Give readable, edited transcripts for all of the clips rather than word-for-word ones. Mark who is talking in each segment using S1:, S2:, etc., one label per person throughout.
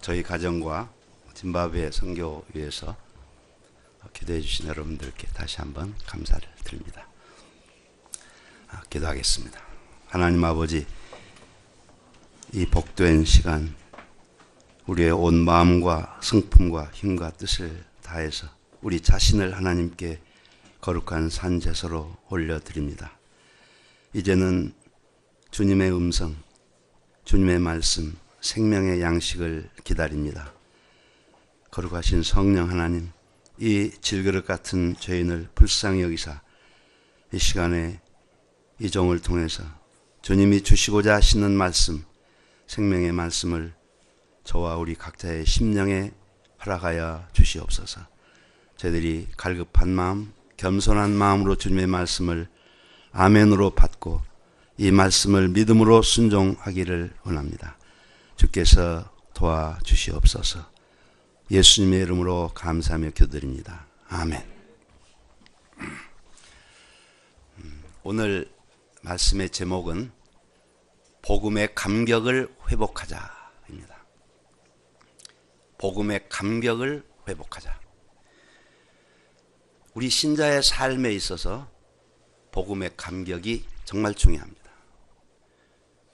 S1: 저희 가정과 짐바브웨 선교 위해서 기도해 주신 여러분들께 다시 한번 감사를 드립니다. 기도하겠습니다. 하나님 아버지, 이 복된 시간 우리의 온 마음과 성품과 힘과 뜻을 다해서 우리 자신을 하나님께 거룩한 산제사로 올려드립니다. 이제는 주님의 음성, 주님의 말씀, 생명의 양식을 기다립니다. 거룩하신 성령 하나님, 이 질그릇 같은 죄인을 불쌍히 여기사 이 시간에 이 종을 통해서 주님이 주시고자 하시는 말씀, 생명의 말씀을 저와 우리 각자의 심령에 허락하여 주시옵소서. 저희들이 갈급한 마음, 겸손한 마음으로 주님의 말씀을 아멘으로 받고 이 말씀을 믿음으로 순종하기를 원합니다. 주께서 도와주시옵소서. 예수님의 이름으로 감사하며 기도드립니다. 아멘. 오늘 말씀의 제목은 복음의 감격을 회복하자입니다. 복음의 감격을 회복하자. 우리 신자의 삶에 있어서 복음의 감격이 정말 중요합니다.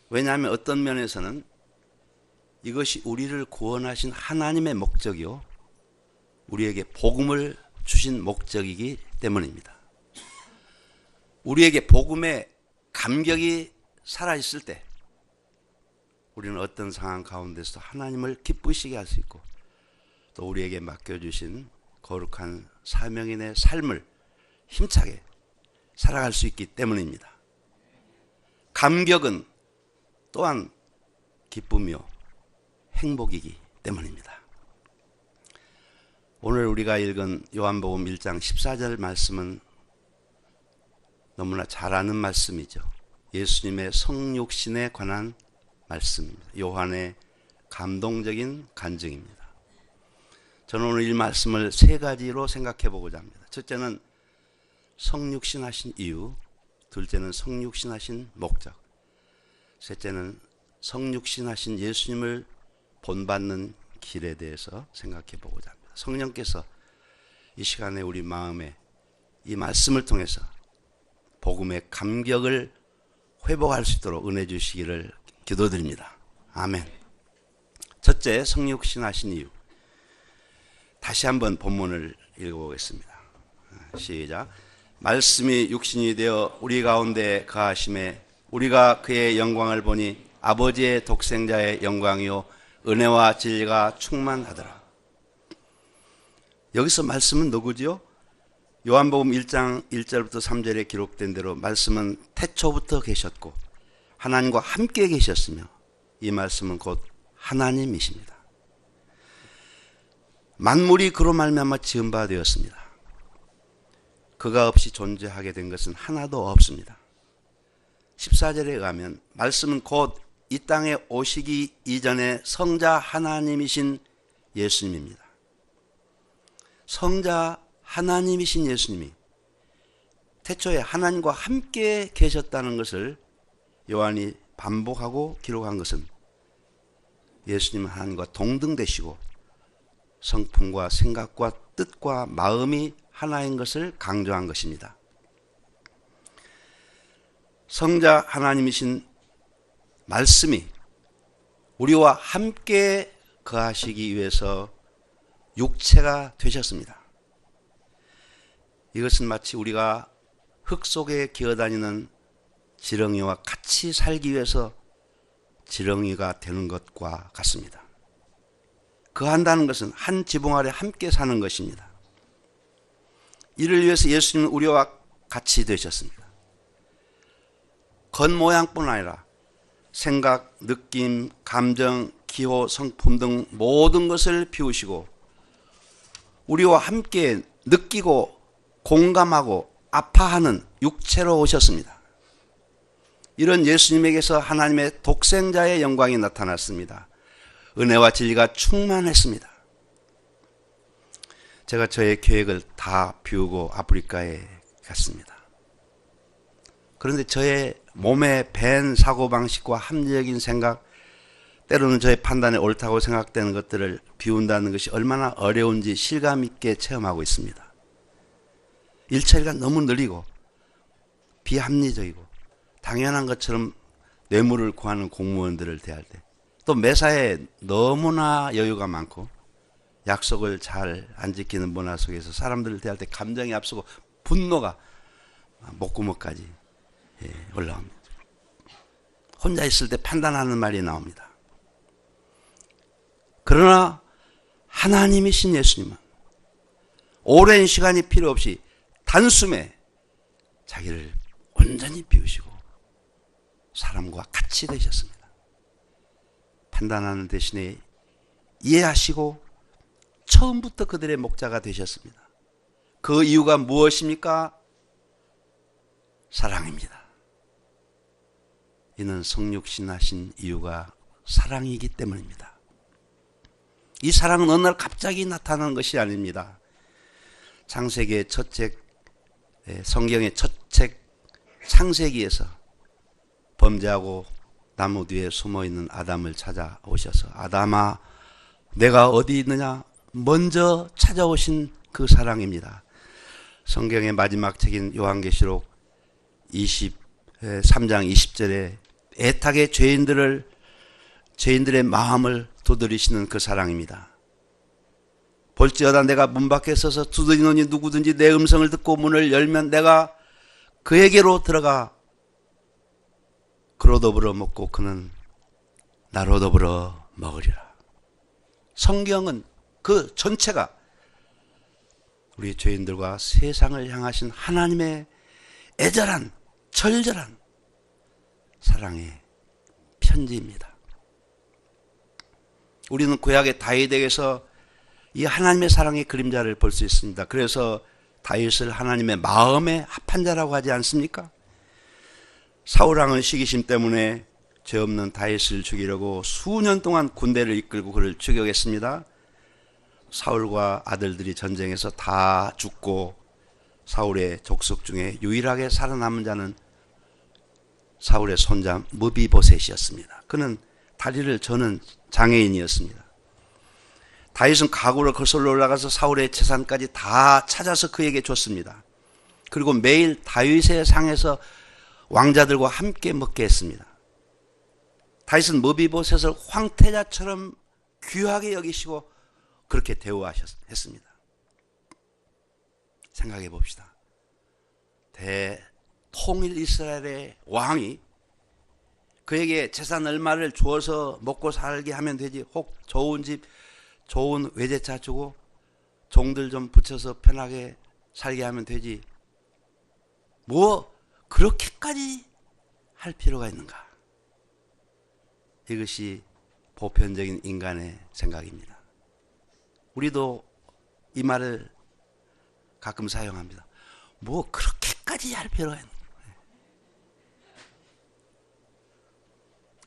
S1: 왜냐하면 어떤 면에서는 이것이 우리를 구원하신 하나님의 목적이요, 우리에게 복음을 주신 목적이기 때문입니다. 우리에게 복음의 감격이 살아있을 때 우리는 어떤 상황 가운데서 하나님을 기쁘시게 할 수 있고, 또 우리에게 맡겨주신 거룩한 사명인의 삶을 힘차게 살아갈 수 있기 때문입니다. 감격은 또한 기쁨이요 행복이기 때문입니다. 오늘 우리가 읽은 요한복음 1장 14절 말씀은 너무나 잘 아는 말씀이죠. 예수님의 성육신에 관한 말씀입니다. 요한의 감동적인 간증입니다. 저는 오늘 이 말씀을 세 가지로 생각해 보고자 합니다. 첫째는 성육신 하신 이유, 둘째는 성육신 하신 목적, 셋째는 성육신 하신 예수님을 본받는 길에 대해서 생각해 보고자 합니다. 성령께서 이 시간에 우리 마음에 이 말씀을 통해서 복음의 감격을 회복할 수 있도록 은혜 주시기를 기도드립니다. 아멘. 첫째, 성육신 하신 이유. 다시 한번 본문을 읽어보겠습니다. 시작. 말씀이 육신이 되어 우리 가운데 거하심에 우리가 그의 영광을 보니 아버지의 독생자의 영광이요 은혜와 진리가 충만하더라. 여기서 말씀은 누구지요? 요한복음 1장 1절부터 3절에 기록된 대로 말씀은 태초부터 계셨고 하나님과 함께 계셨으며 이 말씀은 곧 하나님이십니다. 만물이 그로 말미암아 지은 바 되었습니다. 그가 없이 존재하게 된 것은 하나도 없습니다. 14절에 의하면 말씀은 곧 이 땅에 오시기 이전에 성자 하나님이신 예수님입니다. 성자 하나님이신 예수님이 태초에 하나님과 함께 계셨다는 것을 요한이 반복하고 기록한 것은 예수님은 하나님과 동등되시고 성품과 생각과 뜻과 마음이 하나인 것을 강조한 것입니다. 성자 하나님이신 말씀이 우리와 함께 거하시기 위해서 육체가 되셨습니다. 이것은 마치 우리가 흙 속에 기어다니는 지렁이와 같이 살기 위해서 지렁이가 되는 것과 같습니다. 거한다는 것은 한 지붕 아래 함께 사는 것입니다. 이를 위해서 예수님은 우리와 같이 되셨습니다. 겉모양뿐 아니라 생각, 느낌, 감정, 기호, 성품 등 모든 것을 비우시고 우리와 함께 느끼고 공감하고 아파하는 육체로 오셨습니다. 이런 예수님에게서 하나님의 독생자의 영광이 나타났습니다. 은혜와 진리가 충만했습니다. 제가 저의 계획을 다 비우고 아프리카에 갔습니다. 그런데 저의 몸에 밴 사고방식과 합리적인 생각, 때로는 저의 판단에 옳다고 생각되는 것들을 비운다는 것이 얼마나 어려운지 실감 있게 체험하고 있습니다. 일처리가 너무 느리고 비합리적이고 당연한 것처럼 뇌물을 구하는 공무원들을 대할 때, 또 매사에 너무나 여유가 많고 약속을 잘 안 지키는 문화 속에서 사람들을 대할 때 감정이 앞서고 분노가 목구멍까지 올라옵니다. 혼자 있을 때 판단하는 말이 나옵니다. 그러나 하나님이신 예수님은 오랜 시간이 필요 없이 단숨에 자기를 온전히 비우시고 사람과 같이 되셨습니다. 판단하는 대신에 이해하시고 처음부터 그들의 목자가 되셨습니다. 그 이유가 무엇입니까? 사랑입니다. 이는 성육신하신 이유가 사랑이기 때문입니다. 이 사랑은 어느 날 갑자기 나타나는 것이 아닙니다. 창세기의 첫 책, 성경의 첫 책 창세기에서 범죄하고 나무 뒤에 숨어있는 아담을 찾아오셔서 아담아 내가 어디 있느냐 먼저 찾아오신 그 사랑입니다. 성경의 마지막 책인 요한계시록 23장 20절에 애타게 죄인들의 마음을 두드리시는 그 사랑입니다. 볼지어다 내가 문 밖에 서서 두드리노니 누구든지 내 음성을 듣고 문을 열면 내가 그에게로 들어가 그로 더불어 먹고 그는 나로 더불어 먹으리라. 성경은 그 전체가 우리 죄인들과 세상을 향하신 하나님의 애절한 절절한 사랑의 편지입니다. 우리는 구약의 다윗에게서 이 하나님의 사랑의 그림자를 볼 수 있습니다. 그래서 다윗을 하나님의 마음에 합한 자라고 하지 않습니까? 사울왕은 시기심 때문에 죄 없는 다윗을 죽이려고 수년 동안 군대를 이끌고 그를 추격했습니다. 사울과 아들들이 전쟁에서 다 죽고 사울의 족속 중에 유일하게 살아남은 자는 사울의 손자 무비보셋이었습니다. 그는 다리를 저는 장애인이었습니다. 다윗은 각오로 거슬러 올라가서 사울의 재산까지 다 찾아서 그에게 줬습니다. 그리고 매일 다윗의 상에서 왕자들과 함께 먹게 했습니다. 다윗은 무비보셋을 황태자처럼 귀하게 여기시고 그렇게 대우했습니다. 생각해 봅시다. 대통일 이스라엘의 왕이 그에게 재산 얼마를 주어서 먹고 살게 하면 되지, 혹 좋은 집 좋은 외제차 주고 종들 좀 붙여서 편하게 살게 하면 되지, 뭐 그렇게까지 할 필요가 있는가? 이것이 보편적인 인간의 생각입니다. 우리도 이 말을 가끔 사용합니다. 뭐 그렇게까지 할 필요가 있는가?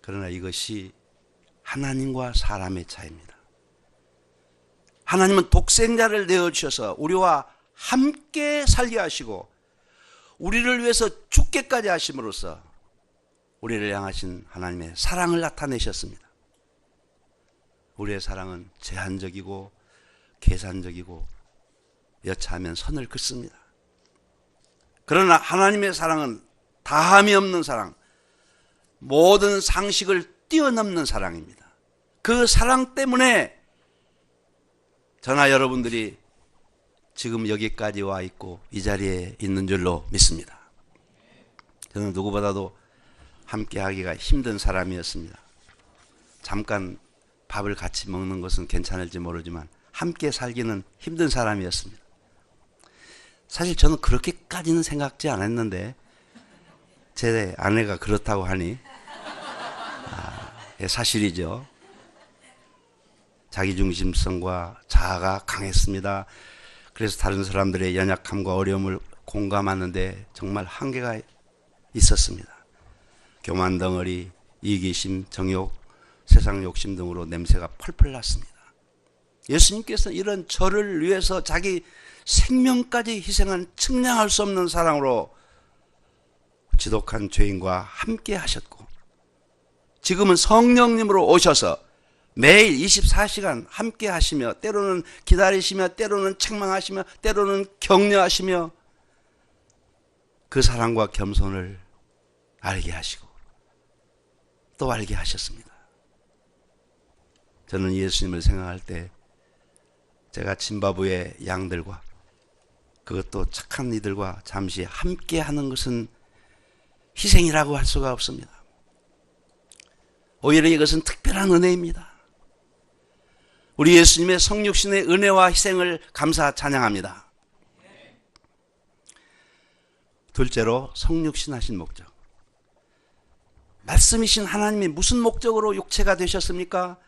S1: 그러나 이것이 하나님과 사람의 차이입니다. 하나님은 독생자를 내어주셔서 우리와 함께 살게 하시고 우리를 위해서 죽게까지 하심으로써 우리를 향하신 하나님의 사랑을 나타내셨습니다. 우리의 사랑은 제한적이고 계산적이고 여차하면 선을 긋습니다. 그러나 하나님의 사랑은 다함이 없는 사랑, 모든 상식을 뛰어넘는 사랑입니다. 그 사랑 때문에 저나 여러분들이 지금 여기까지 와 있고 이 자리에 있는 줄로 믿습니다. 저는 누구보다도 함께 하기가 힘든 사람이었습니다. 잠깐 밥을 같이 먹는 것은 괜찮을지 모르지만 함께 살기는 힘든 사람이었습니다. 사실 저는 그렇게까지는 생각지 않았는데 제 아내가 그렇다고 하니 사실이죠. 자기중심성과 자아가 강했습니다. 그래서 다른 사람들의 연약함과 어려움을 공감하는데 정말 한계가 있었습니다. 교만 덩어리, 이기심, 정욕, 세상 욕심 등으로 냄새가 펄펄 났습니다. 예수님께서는 이런 저를 위해서 자기 생명까지 희생한 측량할 수 없는 사랑으로 지독한 죄인과 함께 하셨고 지금은 성령님으로 오셔서 매일 24시간 함께 하시며 때로는 기다리시며 때로는 책망하시며 때로는 격려하시며 그 사랑과 겸손을 알게 하시고 또 알게 하셨습니다. 저는 예수님을 생각할 때 제가 짐바브웨 양들과 그것도 착한 이들과 잠시 함께 하는 것은 희생이라고 할 수가 없습니다. 오히려 이것은 특별한 은혜입니다. 우리 예수님의 성육신의 은혜와 희생을 감사 찬양합니다. 둘째로 성육신 하신 목적. 말씀이신 하나님이 무슨 목적으로 육체가 되셨습니까?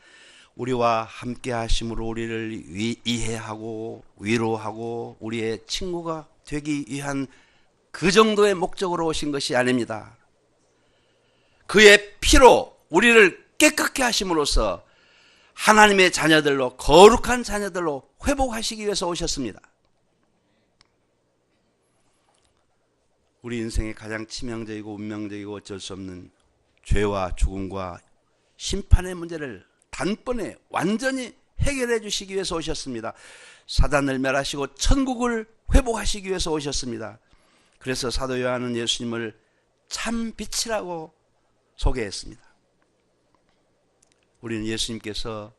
S1: 우리와 함께 하심으로 우리를 이해하고 위로하고 우리의 친구가 되기 위한 그 정도의 목적으로 오신 것이 아닙니다. 그의 피로 우리를 깨끗게 하심으로써 하나님의 자녀들로 거룩한 자녀들로 회복하시기 위해서 오셨습니다. 우리 인생의 가장 치명적이고 운명적이고 어쩔 수 없는 죄와 죽음과 심판의 문제를 단번에 완전히 해결해 주시기 위해서 오셨습니다. 사단을 멸하시고 천국을 회복하시기 위해서 오셨습니다. 그래서 사도 요한은 예수님을 참 빛이라고 소개했습니다. 우리는 예수님께서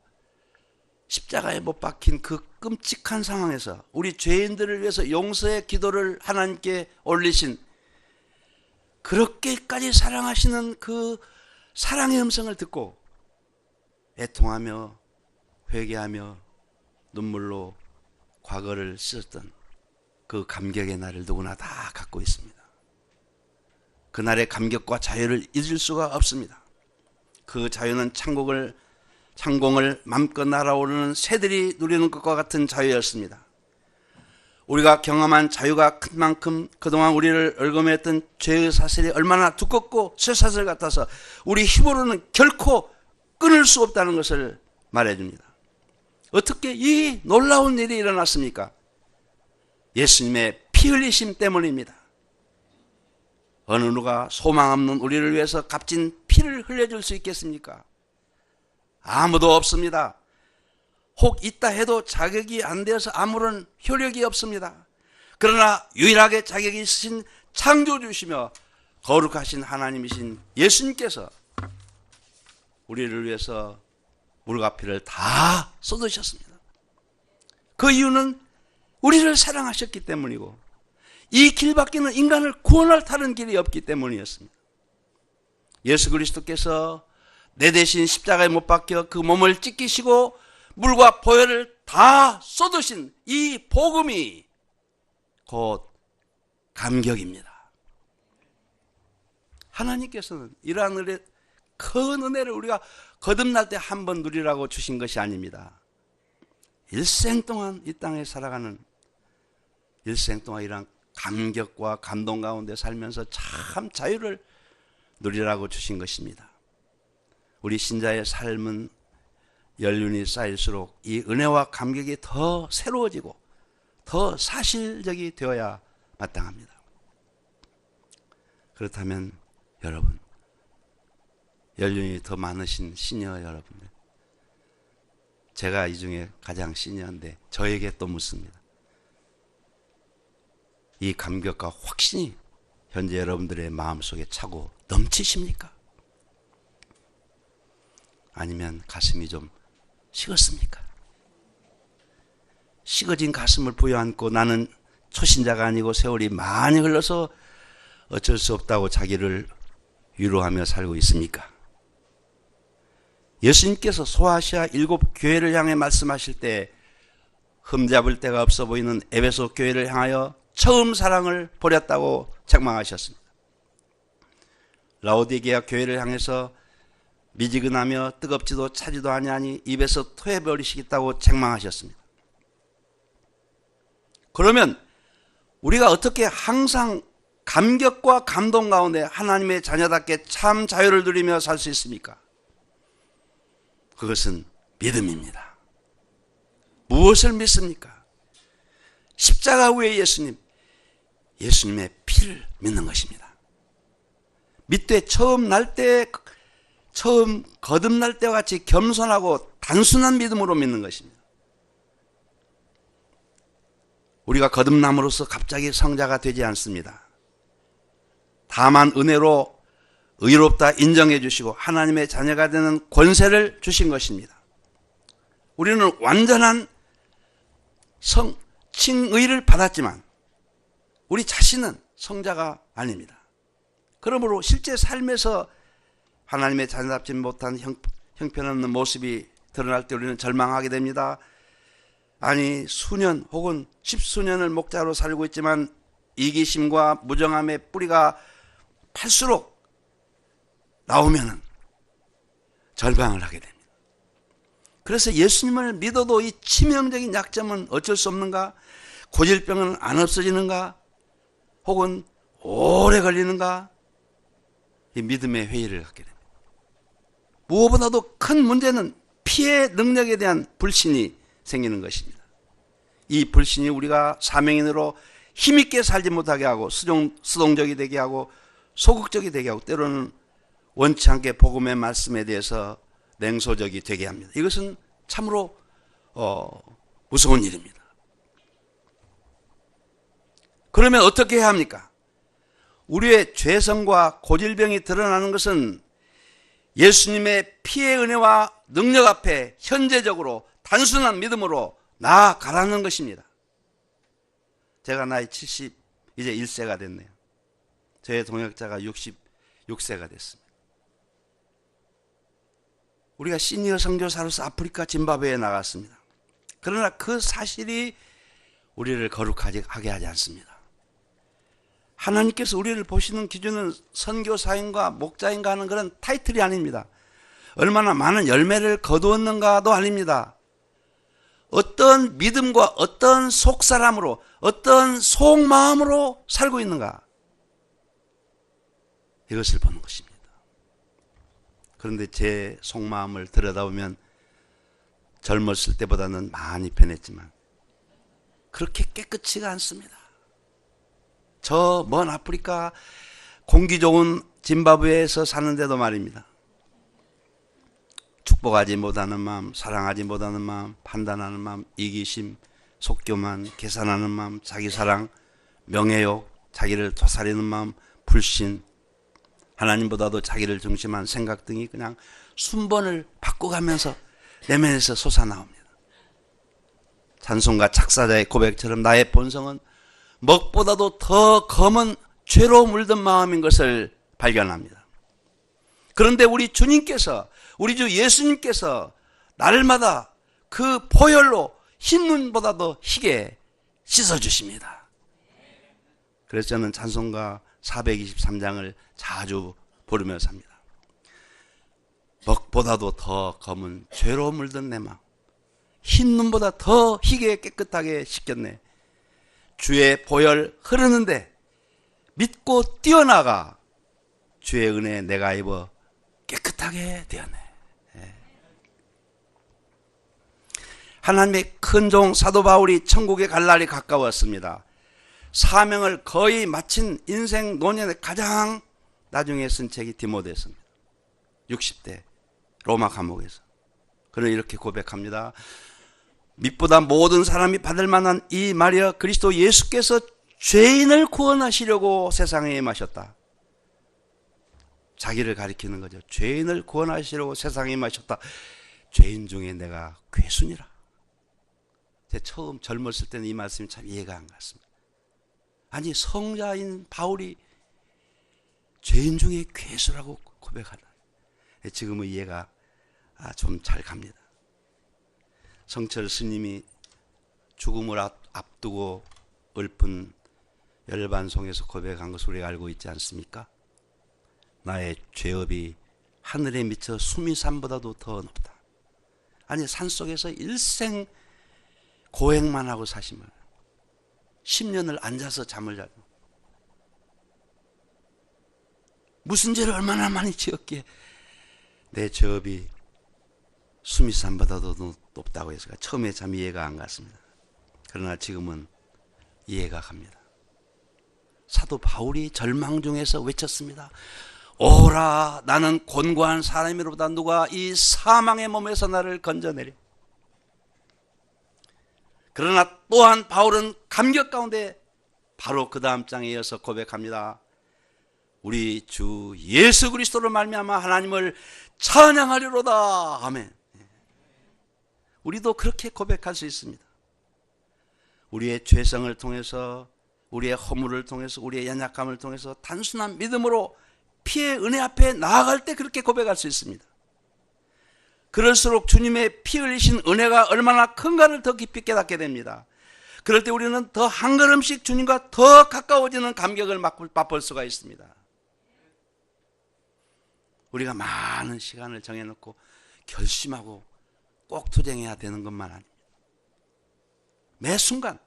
S1: 십자가에 못 박힌 그 끔찍한 상황에서 우리 죄인들을 위해서 용서의 기도를 하나님께 올리신 그렇게까지 사랑하시는 그 사랑의 음성을 듣고 애통하며 회개하며 눈물로 과거를 씻었던 그 감격의 날을 누구나 다 갖고 있습니다. 그날의 감격과 자유를 잊을 수가 없습니다. 그 자유는 창공을 맘껏 날아오르는 새들이 누리는 것과 같은 자유였습니다. 우리가 경험한 자유가 큰 만큼 그동안 우리를 얽어맸던 죄의 사슬이 얼마나 두껍고 쇠사슬 같아서 우리 힘으로는 결코 끊을 수 없다는 것을 말해줍니다. 어떻게 이 놀라운 일이 일어났습니까? 예수님의 피 흘리심 때문입니다. 어느 누가 소망 없는 우리를 위해서 값진 피를 흘려줄 수 있겠습니까? 아무도 없습니다. 혹 있다 해도 자격이 안 되어서 아무런 효력이 없습니다. 그러나 유일하게 자격이 있으신 창조주시며 거룩하신 하나님이신 예수님께서 우리를 위해서 물과 피를 다 쏟으셨습니다. 그 이유는 우리를 사랑하셨기 때문이고 이 길밖에는 인간을 구원할 다른 길이 없기 때문이었습니다. 예수 그리스도께서 내 대신 십자가에 못 박혀 그 몸을 찢기시고 물과 보혈을 다 쏟으신 이 복음이 곧 감격입니다. 하나님께서는 이러한 은혜, 큰 은혜를 우리가 거듭날 때 한 번 누리라고 주신 것이 아닙니다. 일생 동안 이 땅에 살아가는 일생 동안 이러한 감격과 감동 가운데 살면서 참 자유를 누리라고 주신 것입니다. 우리 신자의 삶은 연륜이 쌓일수록 이 은혜와 감격이 더 새로워지고 더 사실적이 되어야 마땅합니다. 그렇다면 여러분, 연륜이 더 많으신 시니어 여러분들, 제가 이 중에 가장 시니어인데 저에게 또 묻습니다. 이 감격과 확신이 현재 여러분들의 마음속에 차고 넘치십니까? 아니면 가슴이 좀 식었습니까? 식어진 가슴을 부여안고 나는 초신자가 아니고 세월이 많이 흘러서 어쩔 수 없다고 자기를 위로하며 살고 있습니까? 예수님께서 소아시아 7교회를 향해 말씀하실 때 흠잡을 데가 없어 보이는 에베소 교회를 향하여 처음 사랑을 버렸다고 책망하셨습니다. 라오디게아 교회를 향해서 미지근하며 뜨겁지도 차지도 아니하니 입에서 토해버리시겠다고 책망하셨습니다. 그러면 우리가 어떻게 항상 감격과 감동 가운데 하나님의 자녀답게 참 자유를 누리며 살 수 있습니까? 그것은 믿음입니다. 무엇을 믿습니까? 십자가 위에 예수님의 피를 믿는 것입니다. 믿되 처음 날 때 처음 거듭날 때와 같이 겸손하고 단순한 믿음으로 믿는 것입니다. 우리가 거듭남으로써 갑자기 성자가 되지 않습니다. 다만 은혜로 의롭다 인정해 주시고 하나님의 자녀가 되는 권세를 주신 것입니다. 우리는 완전한 칭의를 받았지만 우리 자신은 성자가 아닙니다. 그러므로 실제 삶에서 하나님의 자녀답지 못한 형편없는 모습이 드러날 때 우리는 절망하게 됩니다. 아니 수년 혹은 십수년을 목자로 살고 있지만 이기심과 무정함의 뿌리가 팔수록 나오면 절망을 하게 됩니다. 그래서 예수님을 믿어도 이 치명적인 약점은 어쩔 수 없는가? 고질병은 안 없어지는가? 혹은 오래 걸리는가? 이 믿음의 회의를 갖게 됩니다. 무엇보다도 큰 문제는 피해 능력에 대한 불신이 생기는 것입니다. 이 불신이 우리가 사명인으로 힘있게 살지 못하게 하고 수동적이 되게 하고 소극적이 되게 하고 때로는 원치 않게 복음의 말씀에 대해서 냉소적이 되게 합니다. 이것은 참으로 무서운 일입니다. 그러면 어떻게 해야 합니까? 우리의 죄성과 고질병이 드러나는 것은 예수님의 피의 은혜와 능력 앞에 현재적으로 단순한 믿음으로 나아가라는 것입니다. 제가 나이 70 이제 1세가 됐네요. 저의 동역자가 66세가 됐습니다. 우리가 시니어 선교사로서 아프리카 짐바브웨에 나갔습니다. 그러나 그 사실이 우리를 거룩하게 하지 않습니다. 하나님께서 우리를 보시는 기준은 선교사인가 목자인가 하는 그런 타이틀이 아닙니다. 얼마나 많은 열매를 거두었는가도 아닙니다. 어떤 믿음과 어떤 속사람으로 어떤 속마음으로 살고 있는가, 이것을 보는 것입니다. 그런데 제 속마음을 들여다보면 젊었을 때보다는 많이 변했지만 그렇게 깨끗지가 않습니다. 저 먼 아프리카 공기 좋은 짐바브웨에서 사는데도 말입니다. 축복하지 못하는 마음, 사랑하지 못하는 마음, 판단하는 마음, 이기심, 속교만, 계산하는 마음, 자기사랑, 명예욕, 자기를 도사리는 마음, 불신, 하나님보다도 자기를 중심한 생각 등이 그냥 순번을 바꿔가면서 내면에서 솟아나옵니다. 찬송가 작사자의 고백처럼 나의 본성은 먹보다도 더 검은 죄로 물든 마음인 것을 발견합니다. 그런데 우리 주님께서, 우리 주 예수님께서 날마다 그 보혈로 흰 눈보다도 희게 씻어주십니다. 그래서 저는 찬송가 423장을 자주 부르면서 합니다. 먹보다도 더 검은 죄로 물든 내 마음, 흰 눈보다 더 희게 깨끗하게 씻겼네. 주의 보혈 흐르는데 믿고 뛰어나가 주의 은혜에 내가 입어 깨끗하게 되었네. 하나님의 큰 종 사도 바울이 천국에 갈 날이 가까웠습니다. 사명을 거의 마친 인생 노년에 가장 나중에 쓴 책이 디모데서입니다. 60대 로마 감옥에서. 그는 이렇게 고백합니다. 밑보다 모든 사람이 받을 만한 이 말이여, 그리스도 예수께서 죄인을 구원하시려고 세상에 임하셨다. 자기를 가리키는 거죠. 죄인을 구원하시려고 세상에 임하셨다. 죄인 중에 내가 괴순이라. 제가 처음 젊었을 때는 이 말씀이 참 이해가 안 갔습니다. 아니, 성자인 바울이 죄인 중에 괴수라고 고백하다. 지금은 이해가 좀 잘 갑니다. 성철 스님이 죽음을 앞두고 읊은 열반송에서 고백한 것을 우리가 알고 있지 않습니까? 나의 죄업이 하늘에 미쳐 수미산보다도 더 높다. 아니, 산속에서 일생 고행만 하고 사시면 10년을 앉아서 잠을 자고 무슨 죄를 얼마나 많이 지었기에 내 죄업이 수미산보다도 높다고 해서 처음에 참 이해가 안 갔습니다. 그러나 지금은 이해가 갑니다. 사도 바울이 절망 중에서 외쳤습니다. 오라, 나는 곤고한 사람이로보다 누가 이 사망의 몸에서 나를 건져내려. 그러나 또한 바울은 감격 가운데 바로 그 다음 장에 이어서 고백합니다. 우리 주 예수 그리스도로 말미암아 하나님을 찬양하리로다. 아멘. 우리도 그렇게 고백할 수 있습니다. 우리의 죄성을 통해서, 우리의 허물을 통해서, 우리의 연약함을 통해서 단순한 믿음으로 피의 은혜 앞에 나아갈 때 그렇게 고백할 수 있습니다. 그럴수록 주님의 피 흘리신 은혜가 얼마나 큰가를 더 깊이 깨닫게 됩니다. 그럴 때 우리는 더 한 걸음씩 주님과 더 가까워지는 감격을 맛볼 수가 있습니다. 우리가 많은 시간을 정해놓고 결심하고 꼭 투쟁해야 되는 것만 아닙니다. 매 순간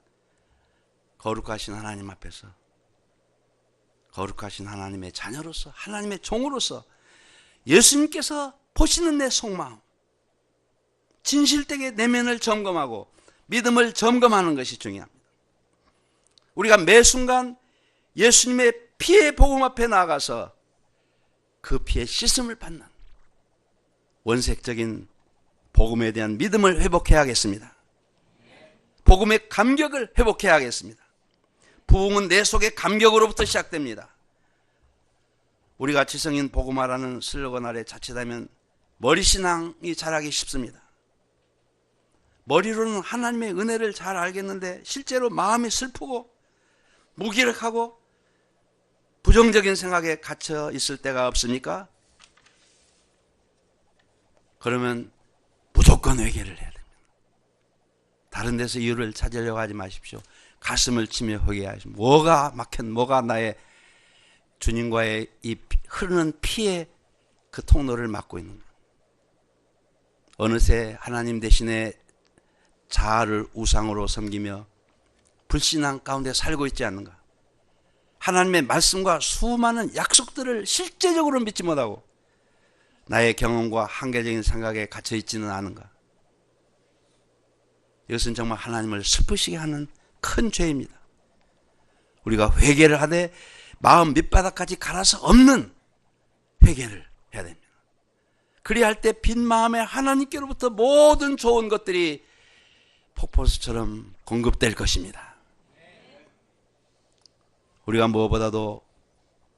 S1: 거룩하신 하나님 앞에서, 거룩하신 하나님의 자녀로서, 하나님의 종으로서 예수님께서 보시는 내 속마음, 진실되게 내면을 점검하고 믿음을 점검하는 것이 중요합니다. 우리가 매 순간 예수님의 피의 복음 앞에 나아가서 그 피의 씻음을 받는 원색적인 복음에 대한 믿음을 회복해야겠습니다. 복음의 감격을 회복해야겠습니다. 부흥은 내 속의 감격으로부터 시작됩니다. 우리가 지성인 복음화라는 슬로건 아래 자칫하면 머리신앙이 자라기 쉽습니다. 머리로는 하나님의 은혜를 잘 알겠는데 실제로 마음이 슬프고 무기력하고 부정적인 생각에 갇혀 있을 때가 없습니까? 그러면 무조건 회개를 해야 됩니다. 다른 데서 이유를 찾으려고 하지 마십시오. 가슴을 치며 회개하십시오. 뭐가 뭐가 나의 주님과의 이 흐르는 피의 그 통로를 막고 있는가? 어느새 하나님 대신에 자아를 우상으로 섬기며 불신앙 가운데 살고 있지 않는가? 하나님의 말씀과 수많은 약속들을 실제적으로 믿지 못하고 나의 경험과 한계적인 생각에 갇혀 있지는 않은가? 이것은 정말 하나님을 슬프시게 하는 큰 죄입니다. 우리가 회개를 하되 마음 밑바닥까지 갈아서 없는 회개를 해야 됩니다. 그리할 때 빈 마음에 하나님께로부터 모든 좋은 것들이 폭포수처럼 공급될 것입니다. 우리가 무엇보다도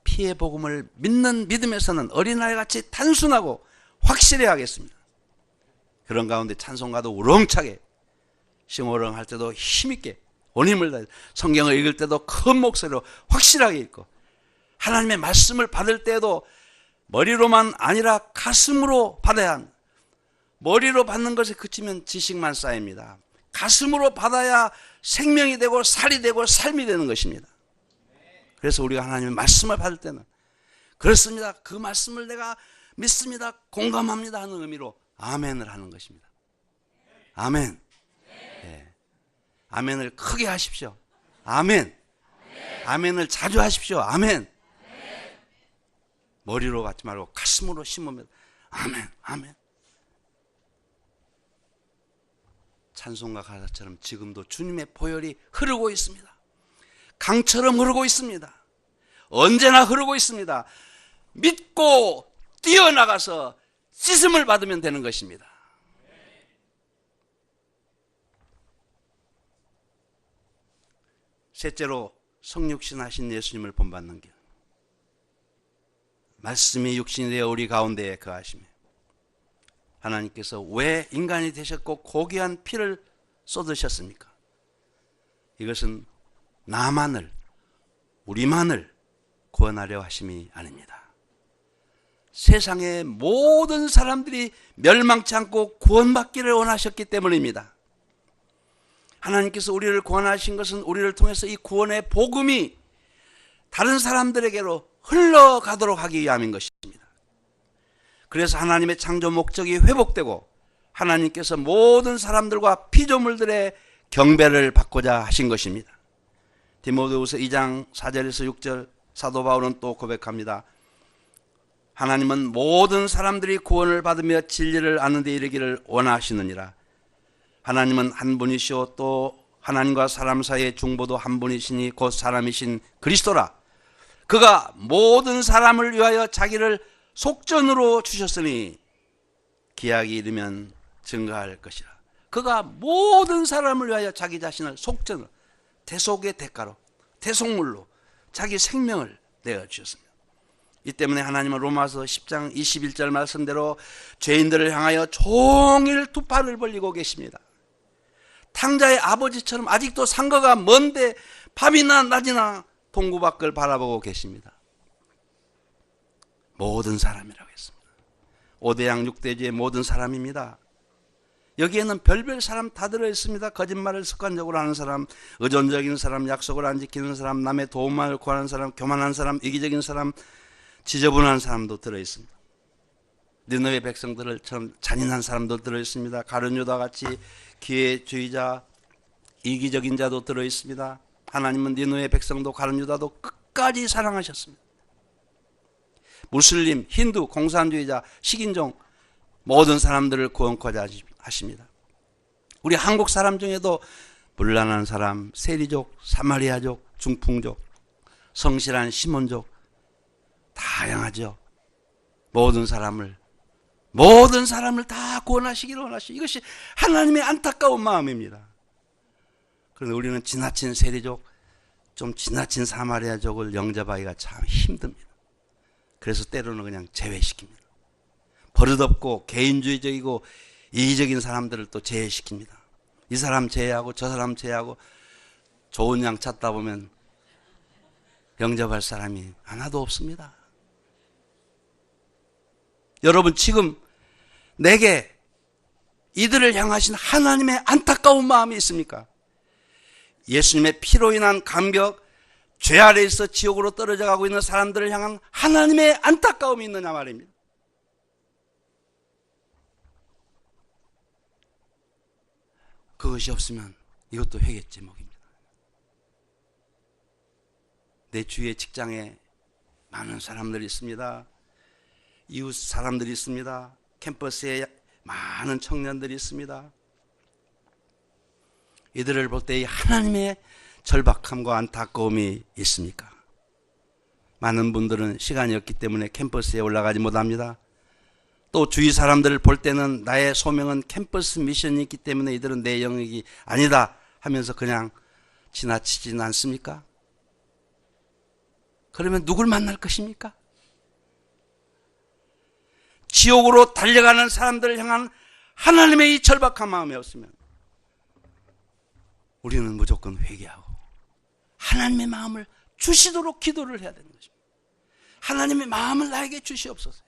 S1: 피의 복음을 믿는 믿음에서는 어린아이같이 단순하고 확실해야 하겠습니다. 그런 가운데 찬송가도 우렁차게, 싱어롱 할 때도 힘있게 온힘을 다해 성경을 읽을 때도 큰 목소리로 확실하게 읽고 하나님의 말씀을 받을 때에도 머리로만 아니라 가슴으로 받아야 합니다. 머리로 받는 것에 그치면 지식만 쌓입니다. 가슴으로 받아야 생명이 되고 살이 되고 삶이 되는 것입니다. 그래서 우리가 하나님의 말씀을 받을 때는 그렇습니다, 그 말씀을 내가 믿습니다, 공감합니다 하는 의미로 아멘을 하는 것입니다. 아멘. 네. 아멘을 크게 하십시오. 아멘. 아멘을 자주 하십시오. 아멘. 머리로 갖지 말고 가슴으로 심으면 아멘, 아멘. 찬송가 가사처럼 지금도 주님의 보혈이 흐르고 있습니다. 강처럼 흐르고 있습니다. 언제나 흐르고 있습니다. 믿고 뛰어나가서 씻음을 받으면 되는 것입니다. 셋째로 성육신 하신 예수님을 본받는 길. 말씀이 육신이 되어 우리 가운데에 거하시며 하나님께서 왜 인간이 되셨고 고귀한 피를 쏟으셨습니까? 이것은 나만을, 우리만을 구원하려 하심이 아닙니다. 세상의 모든 사람들이 멸망치 않고 구원받기를 원하셨기 때문입니다. 하나님께서 우리를 구원하신 것은 우리를 통해서 이 구원의 복음이 다른 사람들에게로 흘러가도록 하기 위함인 것입니다. 그래서 하나님의 창조 목적이 회복되고 하나님께서 모든 사람들과 피조물들의 경배를 받고자 하신 것입니다. 디모데후서 2장 4절에서 6절 사도 바울은 또 고백합니다. 하나님은 모든 사람들이 구원을 받으며 진리를 아는 데 이르기를 원하시느니라. 하나님은 한 분이시오 또 하나님과 사람 사이의 중보도 한 분이시니 곧 사람이신 그리스도라. 그가 모든 사람을 위하여 자기를 속전으로 주셨으니 기약이 이르면 증거할 것이라. 그가 모든 사람을 위하여 자기 자신을 속전으로, 대속의 대가로, 대속물로 자기 생명을 내어주셨습니다. 이 때문에 하나님은 로마서 10장 21절 말씀대로 죄인들을 향하여 종일 두 팔을 벌리고 계십니다. 탕자의 아버지처럼 아직도 상거가 먼데 밤이나 낮이나 동구 밖을 바라보고 계십니다. 모든 사람이라고 했습니다. 5대양 6대주의 모든 사람입니다. 여기에는 별별 사람 다 들어있습니다. 거짓말을 습관적으로 하는 사람, 의존적인 사람, 약속을 안 지키는 사람, 남의 도움을 구하는 사람, 교만한 사람, 이기적인 사람, 지저분한 사람도 들어있습니다. 니느웨 백성들처럼 잔인한 사람도 들어있습니다. 가룟 유다 같이 기회주의자, 이기적인 자도 들어있습니다. 하나님은 니느웨 백성도 가룟 유다도 끝까지 사랑하셨습니다. 무슬림, 힌두, 공산주의자, 식인종 모든 사람들을 구원코자 하십니다. 우리 한국 사람 중에도 문란한 사람, 세리족, 사마리아족, 중풍족, 성실한 시몬족 다양하죠. 모든 사람을 다 구원하시기를 원하시고, 이것이 하나님의 안타까운 마음입니다. 그런데 우리는 지나친 세리족, 좀 지나친 사마리아족을 영접하기가 참 힘듭니다. 그래서 때로는 그냥 제외시킵니다. 버릇없고 개인주의적이고 이기적인 사람들을 또 제외시킵니다. 이 사람 제외하고 저 사람 제외하고 좋은 양 찾다 보면 영접할 사람이 하나도 없습니다. 여러분, 지금 내게 이들을 향하신 하나님의 안타까운 마음이 있습니까? 예수님의 피로 인한 감격, 죄 아래에서 지옥으로 떨어져 가고 있는 사람들을 향한 하나님의 안타까움이 있느냐 말입니다. 그것이 없으면 이것도 회개 제목입니다. 내 주위의 직장에 많은 사람들이 있습니다. 이웃 사람들이 있습니다. 캠퍼스에 많은 청년들이 있습니다. 이들을 볼 때 하나님의 절박함과 안타까움이 있습니까? 많은 분들은 시간이 없기 때문에 캠퍼스에 올라가지 못합니다. 또 주위 사람들을 볼 때는 나의 소명은 캠퍼스 미션이 있기 때문에 이들은 내 영역이 아니다 하면서 그냥 지나치지는 않습니까? 그러면 누굴 만날 것입니까? 지옥으로 달려가는 사람들을 향한 하나님의 이 절박한 마음이 없으면 우리는 무조건 회개하고 하나님의 마음을 주시도록 기도를 해야 되는 것입니다. 하나님의 마음을 나에게 주시옵소서.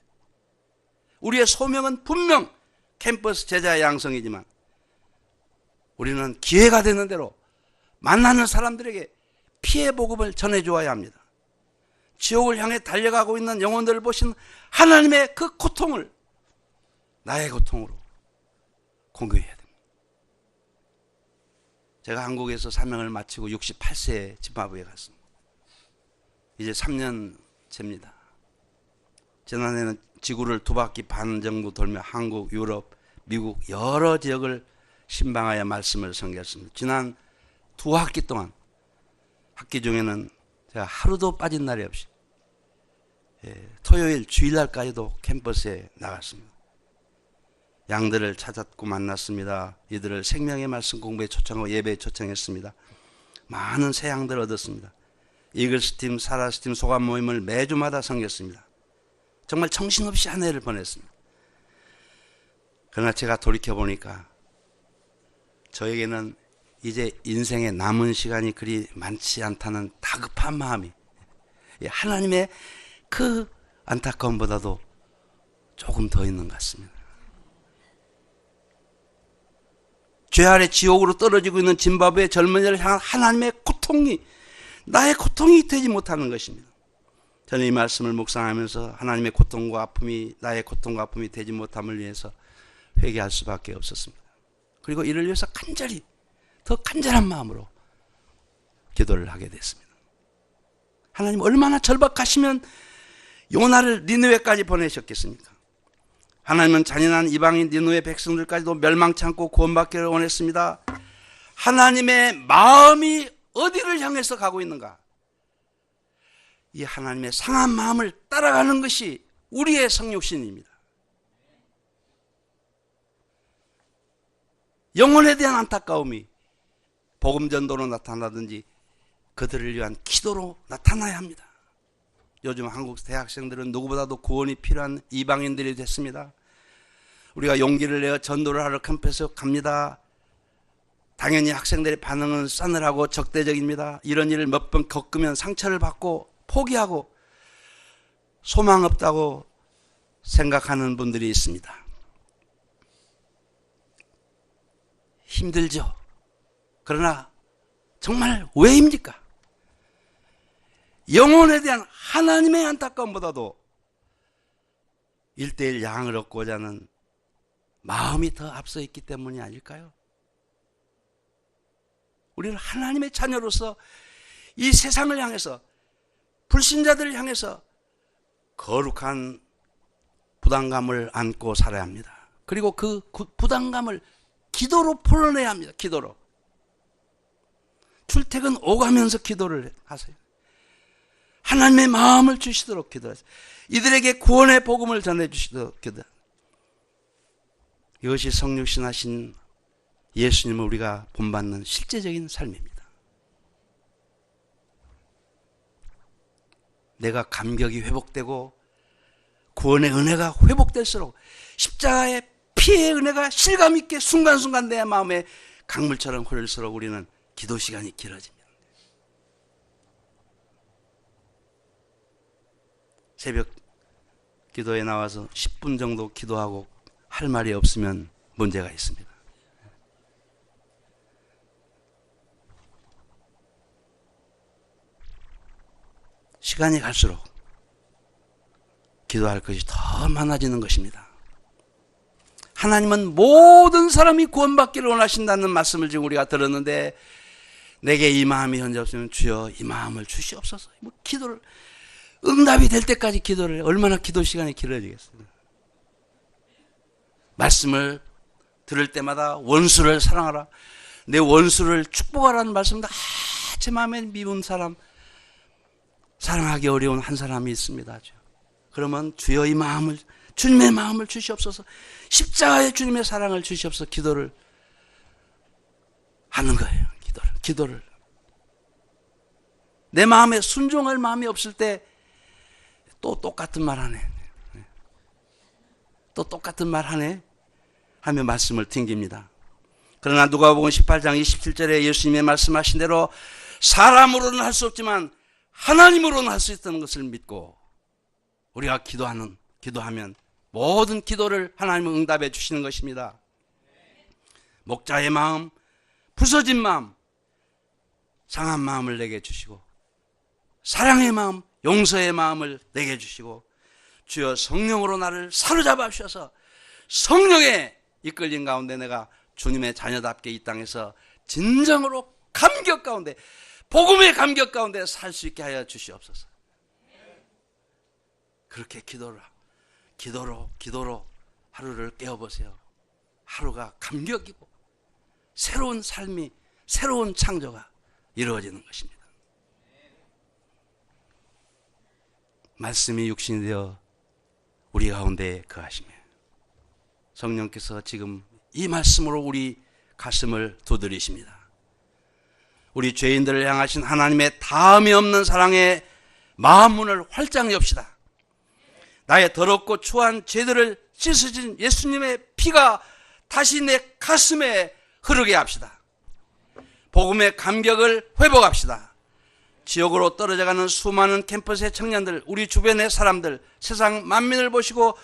S1: 우리의 소명은 분명 캠퍼스 제자 양성이지만 우리는 기회가 되는 대로 만나는 사람들에게 피해 복음을 전해주어야 합니다. 지옥을 향해 달려가고 있는 영혼들을 보신 하나님의 그 고통을 나의 고통으로 공유해야 됩니다. 제가 한국에서 사명을 마치고 68세에 짐바브웨에 갔습니다. 이제 3년째입니다. 지난해는 지구를 2바퀴 반 정도 돌며 한국, 유럽, 미국 여러 지역을 신방하여 말씀을 선교했습니다. 지난 2학기 동안 학기 중에는 제가 하루도 빠진 날이 없이 토요일, 주일날까지도 캠퍼스에 나갔습니다. 양들을 찾았고 만났습니다. 이들을 생명의 말씀 공부에 초청하고 예배에 초청했습니다. 많은 새 양들을 얻었습니다. 이글스팀, 사라스팀 소감 모임을 매주마다 섬겼습니다. 정말 정신없이 한 해를 보냈습니다. 그러나 제가 돌이켜보니까 저에게는 이제 인생에 남은 시간이 그리 많지 않다는 다급한 마음이 하나님의 그 안타까움보다도 조금 더 있는 것 같습니다. 죄 아래 지옥으로 떨어지고 있는 짐바브웨 젊은이를 향한 하나님의 고통이 나의 고통이 되지 못하는 것입니다. 저는 이 말씀을 묵상하면서 하나님의 고통과 아픔이 나의 고통과 아픔이 되지 못함을 위해서 회개할 수밖에 없었습니다. 그리고 이를 위해서 간절히 더 간절한 마음으로 기도를 하게 됐습니다. 하나님 얼마나 절박하시면 요나를 니느웨까지 보내셨겠습니까? 하나님은 잔인한 이방인 니느웨 백성들까지도 멸망치 않고 구원받기를 원했습니다. 하나님의 마음이 어디를 향해서 가고 있는가? 이 하나님의 상한 마음을 따라가는 것이 우리의 성육신입니다. 영혼에 대한 안타까움이 복음 전도로 나타나든지 그들을 위한 기도로 나타나야 합니다. 요즘 한국 대학생들은 누구보다도 구원이 필요한 이방인들이 됐습니다. 우리가 용기를 내어 전도를 하러 캠퍼스에 갑니다. 당연히 학생들의 반응은 싸늘하고 적대적입니다. 이런 일을 몇 번 겪으면 상처를 받고 포기하고 소망 없다고 생각하는 분들이 있습니다. 힘들죠. 그러나 정말 왜입니까? 영혼에 대한 하나님의 안타까움보다도 1:1 양을 얻고자 하는 마음이 더 앞서 있기 때문이 아닐까요? 우리는 하나님의 자녀로서 이 세상을 향해서, 불신자들을 향해서 거룩한 부담감을 안고 살아야 합니다. 그리고 그 부담감을 기도로 풀어내야 합니다. 기도로. 출퇴근 오가면서 기도를 하세요. 하나님의 마음을 주시도록 기도하세요. 이들에게 구원의 복음을 전해주시도록 기도하세요. 이것이 성육신하신 예수님을 우리가 본받는 실제적인 삶입니다. 내가 감격이 회복되고 구원의 은혜가 회복될수록 십자가의 피의 은혜가 실감 있게 순간순간 내 마음에 강물처럼 흐를수록 우리는 기도 시간이 길어집니다. 새벽 기도에 나와서 10분 정도 기도하고 할 말이 없으면 문제가 있습니다. 시간이 갈수록 기도할 것이 더 많아지는 것입니다. 하나님은 모든 사람이 구원받기를 원하신다는 말씀을 지금 우리가 들었는데, 내게 이 마음이 현재 없으면 주여 이 마음을 주시옵소서. 기도를, 응답이 될 때까지 기도를, 얼마나 기도 시간이 길어지겠습니까? 말씀을 들을 때마다 원수를 사랑하라, 내 원수를 축복하라는 말씀입니다. 제 마음에 미운 사람, 사랑하기 어려운 한 사람이 있습니다. 그러면 주여 이 마음을, 주님의 마음을 주시옵소서, 십자가의 주님의 사랑을 주시옵소서 기도를 하는 거예요. 기도를. 내 마음에 순종할 마음이 없을 때 또 똑같은 말 하네. 또 똑같은 말 하네 하며 말씀을 튕깁니다. 그러나 누가복음 18장 27절에 예수님의 말씀하신 대로 사람으로는 할 수 없지만 하나님으로는 할 수 있다는 것을 믿고 우리가 기도하면 모든 기도를 하나님은 응답해 주시는 것입니다. 목자의 마음, 부서진 마음, 상한 마음을 내게 주시고, 사랑의 마음, 용서의 마음을 내게 주시고, 주여 성령으로 나를 사로잡아 주셔서 성령에 이끌린 가운데 내가 주님의 자녀답게 이 땅에서 진정으로 감격 가운데, 복음의 감격 가운데 살 수 있게 하여 주시옵소서. 그렇게 기도로 하루를 깨워보세요. 하루가 감격이고 새로운 삶이, 새로운 창조가 이루어지는 것입니다. 말씀이 육신이 되어 우리 가운데 거하시며 성령께서 지금 이 말씀으로 우리 가슴을 두드리십니다. 우리 죄인들을 향하신 하나님의 다음이 없는 사랑의 마음문을 활짝 엽시다. 나의 더럽고 추한 죄들을 씻으신 예수님의 피가 다시 내 가슴에 흐르게 합시다. 복음의 감격을 회복합시다. 지옥으로 떨어져가는 수많은 캠퍼스의 청년들, 우리 주변의 사람들, 세상 만민을 보시고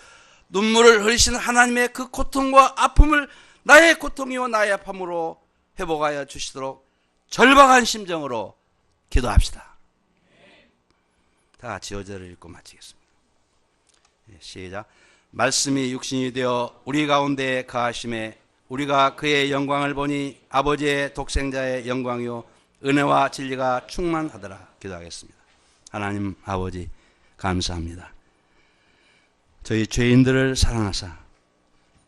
S1: 눈물을 흘리시는 하나님의 그 고통과 아픔을 나의 고통이요 나의 아픔으로 회복하여 주시도록 절박한 심정으로 기도합시다. 다 같이 어제를 읽고 마치겠습니다. 시작. 말씀이 육신이 되어 우리 가운데 거하심에 우리가 그의 영광을 보니 아버지의 독생자의 영광이요 은혜와 진리가 충만하더라. 기도하겠습니다. 하나님 아버지 감사합니다. 저희 죄인들을 사랑하사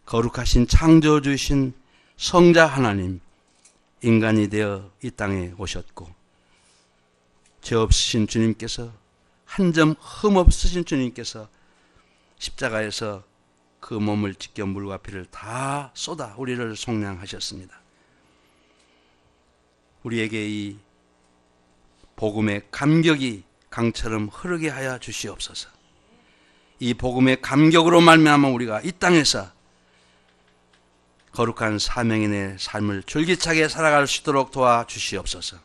S1: 거룩하신 창조주신 성자 하나님, 인간이 되어 이 땅에 오셨고 죄 없으신 주님께서 한 점 흠 없으신 주님께서 십자가에서 그 몸을 지켜 물과 피를 다 쏟아 우리를 속량하셨습니다. 우리에게 이 복음의 감격이 강처럼 흐르게 하여 주시옵소서. 이 복음의 감격으로 말미암아 우리가 이 땅에서 거룩한 사명인의 삶을 줄기차게 살아갈 수 있도록 도와주시옵소서.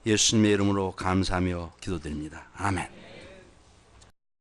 S1: 예수님의 이름으로 감사하며 기도드립니다. 아멘.